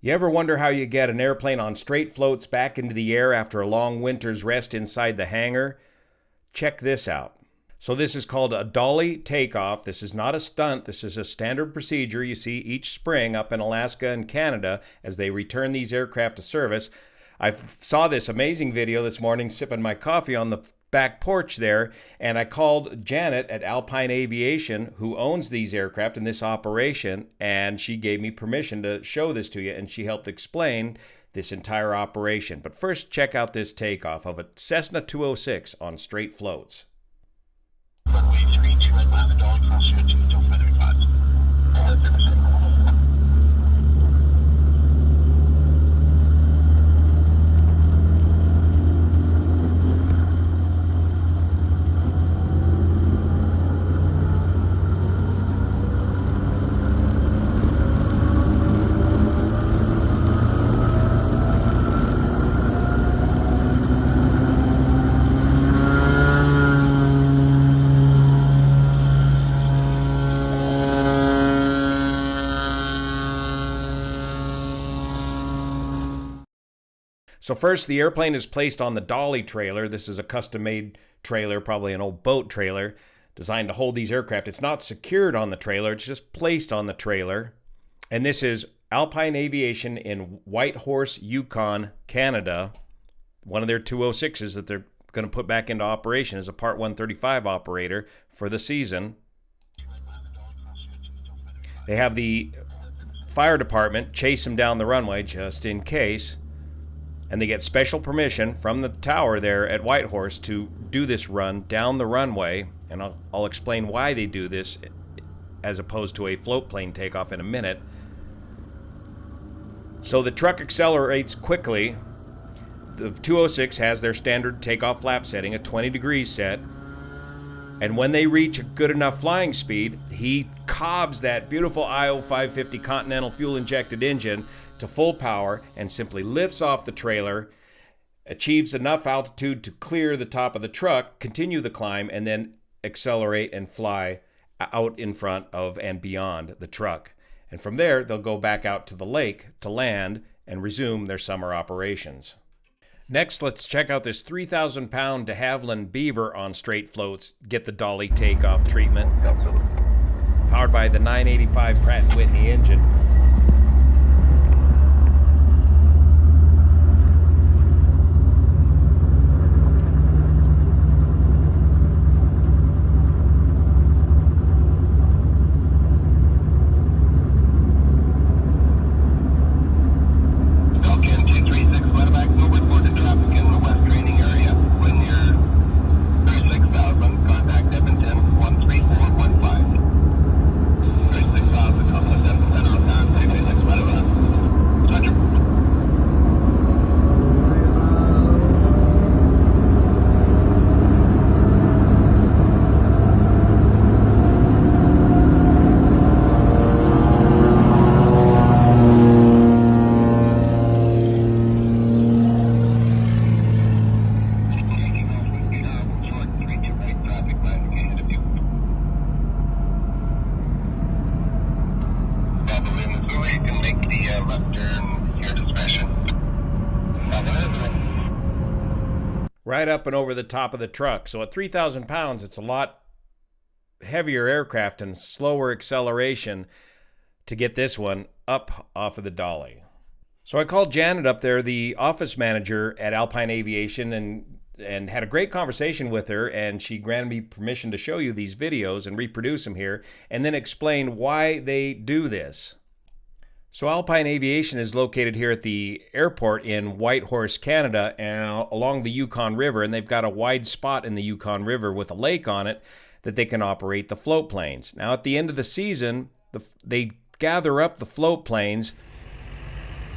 You ever wonder how you get an airplane on straight floats back into the air after a long winter's rest inside the hangar? Check this out. So this is called a Dolly takeoff. This is not a stunt. This is a standard procedure you see each spring up in Alaska and Canada as they return these aircraft to service. I saw this amazing video this morning sipping my coffee on the back porch there, and I called Janet at Alpine Aviation, who owns these aircraft in this operation, and she gave me permission to show this to you, and she helped explain this entire operation. But first, check out this takeoff of a Cessna 206 on straight floats. Runway 32 at Miami Dolly, cross your 2 until further advice. So first, the airplane is placed on the Dolly trailer. This is a custom-made trailer, probably an old boat trailer, designed to hold these aircraft. It's not secured on the trailer. It's just placed on the trailer. And this is Alpine Aviation in Whitehorse, Yukon, Canada. One of their 206s that they're going to put back into operation as a Part 135 operator for the season. They have the fire department chase them down the runway just in case. And they get special permission from the tower there at Whitehorse to do this run down the runway. And I'll explain why they do this as opposed to a float plane takeoff in a minute. So the truck accelerates quickly. The 206 has their standard takeoff flap setting, a 20 degrees set. And when they reach a good enough flying speed, he cobs that beautiful IO 550 Continental fuel-injected engine to full power and simply lifts off the trailer, achieves enough altitude to clear the top of the truck, continue the climb, and then accelerate and fly out in front of and beyond the truck. And from there, they'll go back out to the lake to land and resume their summer operations. Next, let's check out this 3,000-pound de Havilland Beaver on straight floats, get the Dolly takeoff treatment. Powered by the 985 Pratt & Whitney engine. Right up and over the top of the truck. So at 3,000 pounds, it's a lot heavier aircraft and slower acceleration to get this one up off of the Dolly. So I called Janet up there, the office manager at Alpine Aviation, and had a great conversation with her, and she granted me permission to show you these videos and reproduce them here, and then explain why they do this. So Alpine Aviation is located here at the airport in Whitehorse, Canada, and along the Yukon River, and they've got a wide spot in the Yukon River with a lake on it that they can operate the float planes. Now, at the end of the season, they gather up the float planes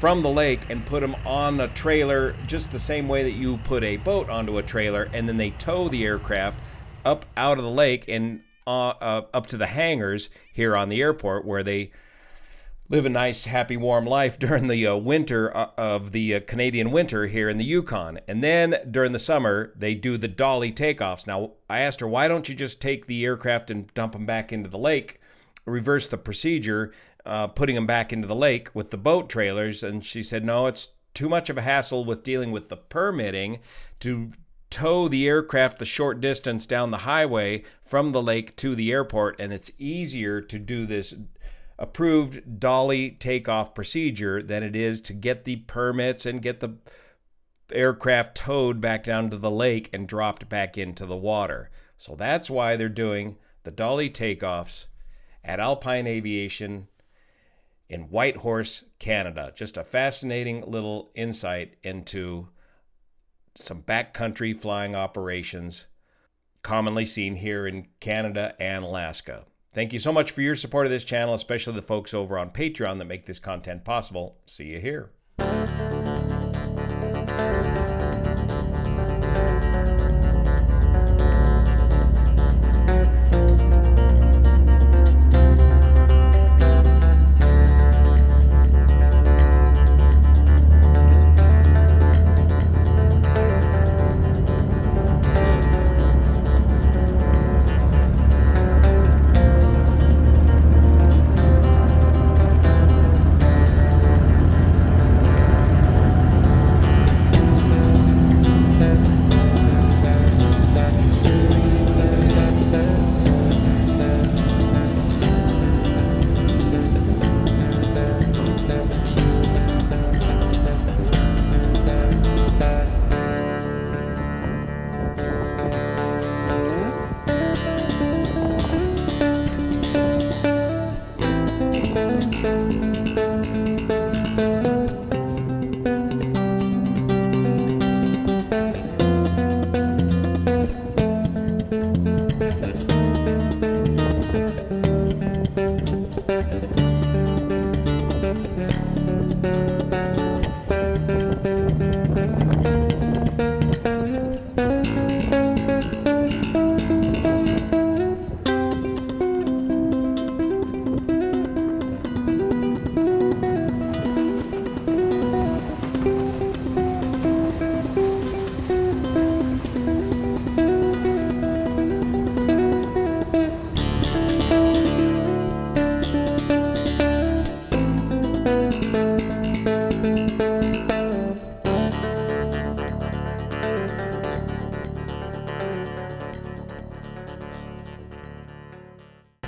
from the lake and put them on a trailer just the same way that you put a boat onto a trailer, and then they tow the aircraft up out of the lake and up to the hangars here on the airport, where they live a nice, happy, warm life during the winter of the Canadian winter here in the Yukon. And then during the summer, they do the Dolly takeoffs. Now, I asked her, why don't you just take the aircraft and dump them back into the lake, reverse the procedure putting them back into the lake with the boat trailers. And she said, no, it's too much of a hassle with dealing with the permitting to tow the aircraft the short distance down the highway from the lake to the airport, and it's easier to do this approved Dolly takeoff procedure than it is to get the permits and get the aircraft towed back down to the lake and dropped back into the water. So that's why they're doing the Dolly takeoffs at Alpine Aviation in Whitehorse, Canada. Just a fascinating little insight into some backcountry flying operations commonly seen here in Canada and Alaska. Thank you so much for your support of this channel, especially the folks over on Patreon that make this content possible. See you here.